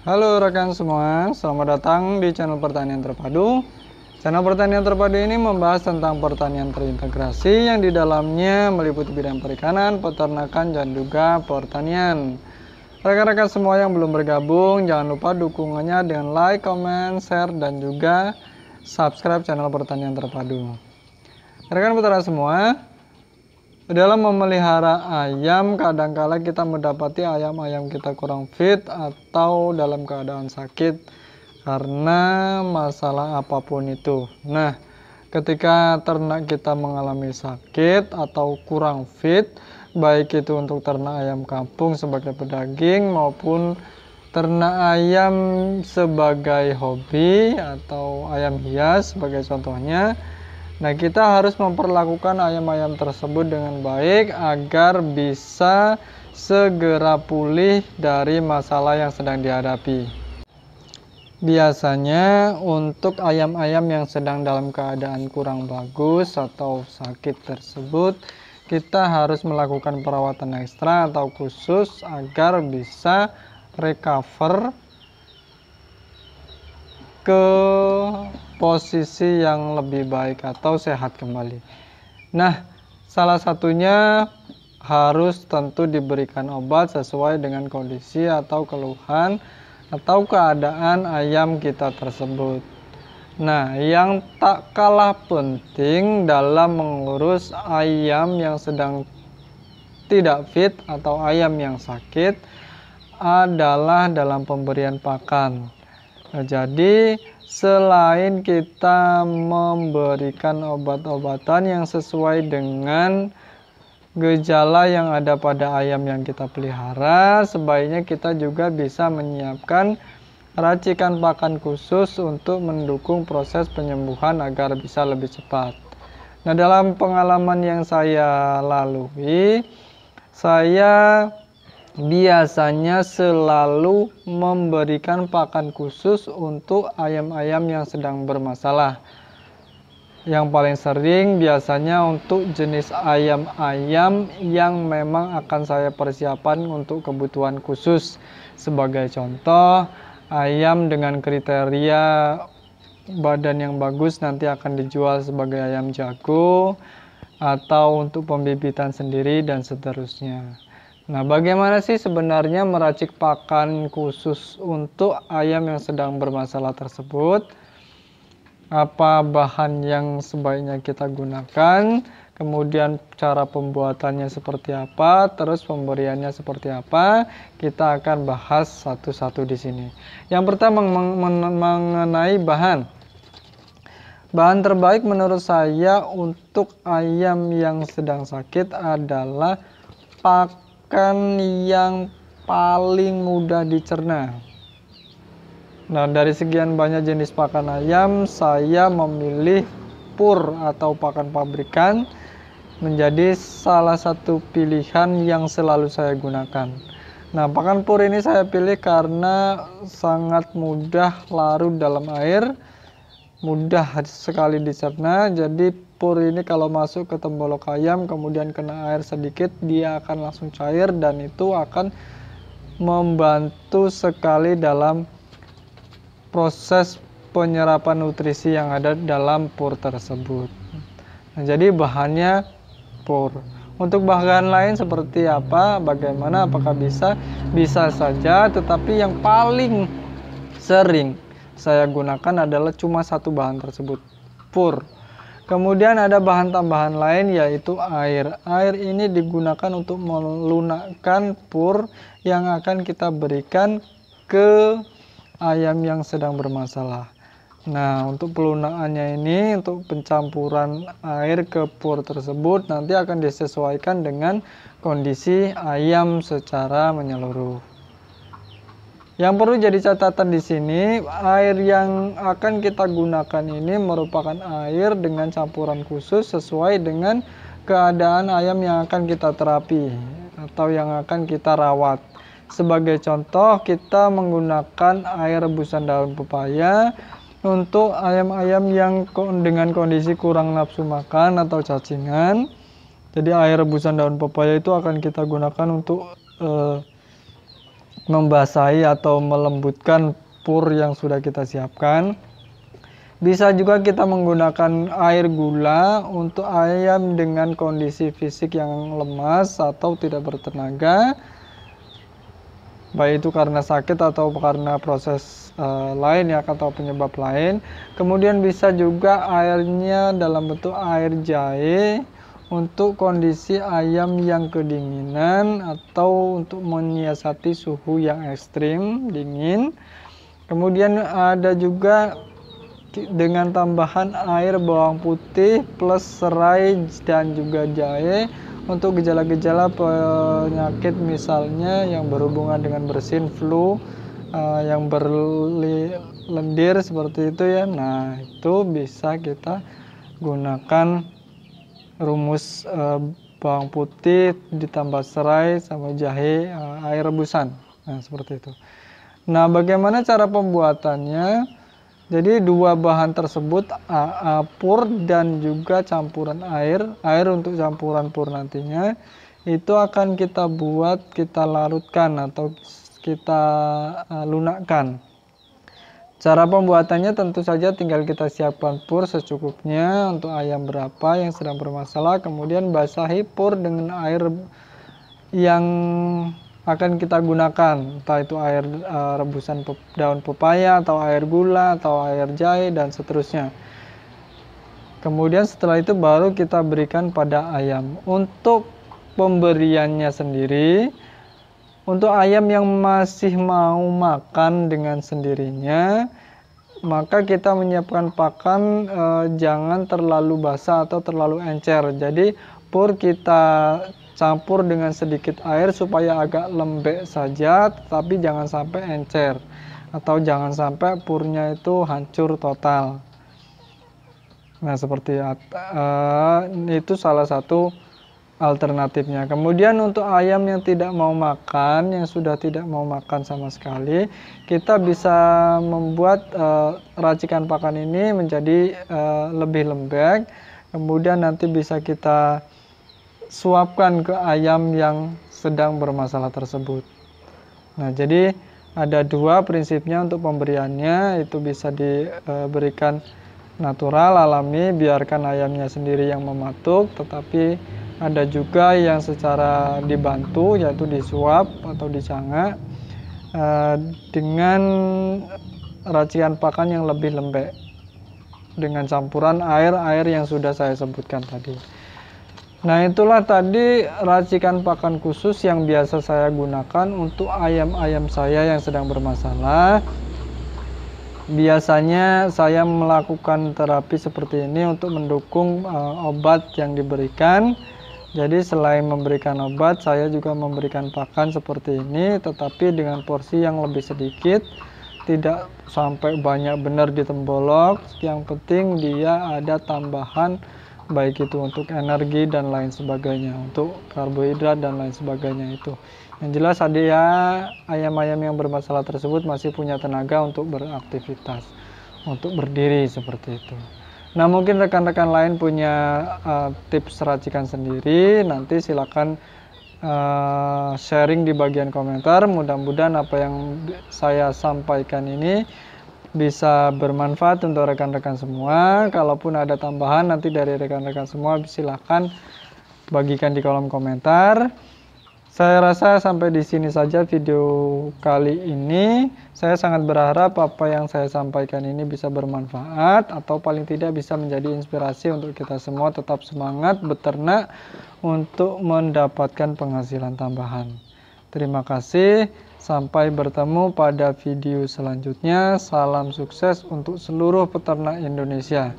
Halo rekan semua, selamat datang di channel Pertanian Terpadu. Channel Pertanian Terpadu ini membahas tentang pertanian terintegrasi yang di dalamnya meliputi bidang perikanan, peternakan, dan juga pertanian. Rekan-rekan semua yang belum bergabung, jangan lupa dukungannya dengan like, comment, share, dan juga subscribe channel Pertanian Terpadu. Rekan peternak semua, dalam memelihara ayam, kadangkala kita mendapati ayam-ayam kita kurang fit atau dalam keadaan sakit karena masalah apapun itu. Nah, ketika ternak kita mengalami sakit atau kurang fit, baik itu untuk ternak ayam kampung sebagai pedaging maupun ternak ayam sebagai hobi atau ayam hias sebagai contohnya. Nah, kita harus memperlakukan ayam-ayam tersebut dengan baik agar bisa segera pulih dari masalah yang sedang dihadapi. Biasanya untuk ayam-ayam yang sedang dalam keadaan kurang bagus atau sakit tersebut, kita harus melakukan perawatan ekstra atau khusus agar bisa recover ke posisi yang lebih baik atau sehat kembali. Nah, salah satunya harus tentu diberikan obat sesuai dengan kondisi atau keluhan atau keadaan ayam kita tersebut. Nah, yang tak kalah penting dalam mengurus ayam yang sedang tidak fit atau ayam yang sakit adalah dalam pemberian pakan. Nah, jadi selain kita memberikan obat-obatan yang sesuai dengan gejala yang ada pada ayam yang kita pelihara, sebaiknya kita juga bisa menyiapkan racikan pakan khusus untuk mendukung proses penyembuhan agar bisa lebih cepat. Nah, dalam pengalaman yang saya lalui, saya biasanya selalu memberikan pakan khusus untuk ayam-ayam yang sedang bermasalah. Yang paling sering biasanya untuk jenis ayam-ayam yang memang akan saya persiapan untuk kebutuhan khusus. Sebagai contoh, ayam dengan kriteria badan yang bagus nanti akan dijual sebagai ayam jago atau untuk pembibitan sendiri dan seterusnya. Nah, bagaimana sih sebenarnya meracik pakan khusus untuk ayam yang sedang bermasalah tersebut? Apa bahan yang sebaiknya kita gunakan? Kemudian cara pembuatannya seperti apa? Terus pemberiannya seperti apa? Kita akan bahas satu-satu di sini. Yang pertama mengenai bahan. Bahan terbaik menurut saya untuk ayam yang sedang sakit adalah pakan yang paling mudah dicerna. Nah, dari sekian banyak jenis pakan ayam, saya memilih pur atau pakan pabrikan menjadi salah satu pilihan yang selalu saya gunakan. Nah, pakan pur ini saya pilih karena sangat mudah larut dalam air, mudah sekali dicerna. Jadi pur ini kalau masuk ke tembolok ayam kemudian kena air sedikit, dia akan langsung cair dan itu akan membantu sekali dalam proses penyerapan nutrisi yang ada dalam pur tersebut. Nah, jadi bahannya pur. Untuk bahan lain seperti apa, bagaimana, apakah bisa? Bisa saja, tetapi yang paling sering saya gunakan adalah cuma satu bahan tersebut, pur. Kemudian ada bahan tambahan lain yaitu air. Air ini digunakan untuk melunakkan pur yang akan kita berikan ke ayam yang sedang bermasalah. Nah, untuk pelunakannya ini, untuk pencampuran air ke pur tersebut nanti akan disesuaikan dengan kondisi ayam secara menyeluruh. Yang perlu jadi catatan di sini, air yang akan kita gunakan ini merupakan air dengan campuran khusus sesuai dengan keadaan ayam yang akan kita terapi atau yang akan kita rawat. Sebagai contoh, kita menggunakan air rebusan daun pepaya untuk ayam-ayam yang dengan kondisi kurang nafsu makan atau cacingan. Jadi air rebusan daun pepaya itu akan kita gunakan untuk membasahi atau melembutkan pur yang sudah kita siapkan. Bisa juga kita menggunakan air gula untuk ayam dengan kondisi fisik yang lemas atau tidak bertenaga, baik itu karena sakit atau karena proses lain ya, atau penyebab lain. Kemudian bisa juga airnya dalam bentuk air jahe untuk kondisi ayam yang kedinginan atau untuk menyiasati suhu yang ekstrim dingin. Kemudian ada juga dengan tambahan air bawang putih plus serai dan juga jahe untuk gejala-gejala penyakit misalnya yang berhubungan dengan bersin, flu, yang berlendir seperti itu ya. Nah, itu bisa kita gunakan rumus bawang putih ditambah serai sama jahe, air rebusan. Nah, seperti itu. Nah, bagaimana cara pembuatannya? Jadi dua bahan tersebut, pur dan juga campuran air untuk campuran pur nantinya, itu akan kita buat, kita larutkan atau kita lunakkan. Cara pembuatannya tentu saja tinggal kita siapkan pur secukupnya untuk ayam berapa yang sedang bermasalah, kemudian basahi pur dengan air yang akan kita gunakan, entah itu air rebusan daun pepaya atau air gula atau air jahe dan seterusnya. Kemudian setelah itu baru kita berikan pada ayam. Untuk pemberiannya sendiri, untuk ayam yang masih mau makan dengan sendirinya, maka kita menyiapkan pakan jangan terlalu basah atau terlalu encer. Jadi pur kita campur dengan sedikit air supaya agak lembek saja, tapi jangan sampai encer atau jangan sampai purnya itu hancur total. Nah, seperti itu salah satu alternatifnya. Kemudian untuk ayam yang tidak mau makan, yang sudah tidak mau makan sama sekali, kita bisa membuat racikan pakan ini menjadi lebih lembek. Kemudian nanti bisa kita suapkan ke ayam yang sedang bermasalah tersebut. Nah, jadi ada dua prinsipnya untuk pemberiannya, itu bisa diberikan natural, alami, biarkan ayamnya sendiri yang mematuk, tetapi ada juga yang secara dibantu, yaitu disuap atau dicangak dengan racikan pakan yang lebih lembek dengan campuran air yang sudah saya sebutkan tadi. Nah, itulah tadi racikan pakan khusus yang biasa saya gunakan untuk ayam-ayam saya yang sedang bermasalah. Biasanya saya melakukan terapi seperti ini untuk mendukung obat yang diberikan. Jadi selain memberikan obat, saya juga memberikan pakan seperti ini, tetapi dengan porsi yang lebih sedikit. Tidak sampai banyak benar di tembolok. Yang penting dia ada tambahan, baik itu untuk energi dan lain sebagainya, untuk karbohidrat dan lain sebagainya itu. Yang jelas ya, ayam-ayam yang bermasalah tersebut masih punya tenaga untuk beraktivitas, untuk berdiri seperti itu. Nah, mungkin rekan-rekan lain punya tips racikan sendiri, nanti silakan sharing di bagian komentar. Mudah-mudahan apa yang saya sampaikan ini bisa bermanfaat untuk rekan-rekan semua. Kalaupun ada tambahan nanti dari rekan-rekan semua, silahkan bagikan di kolom komentar. Saya rasa sampai di sini saja video kali ini. Saya sangat berharap apa yang saya sampaikan ini bisa bermanfaat, atau paling tidak bisa menjadi inspirasi untuk kita semua tetap semangat beternak untuk mendapatkan penghasilan tambahan. Terima kasih. Sampai bertemu pada video selanjutnya. Salam sukses untuk seluruh peternak Indonesia.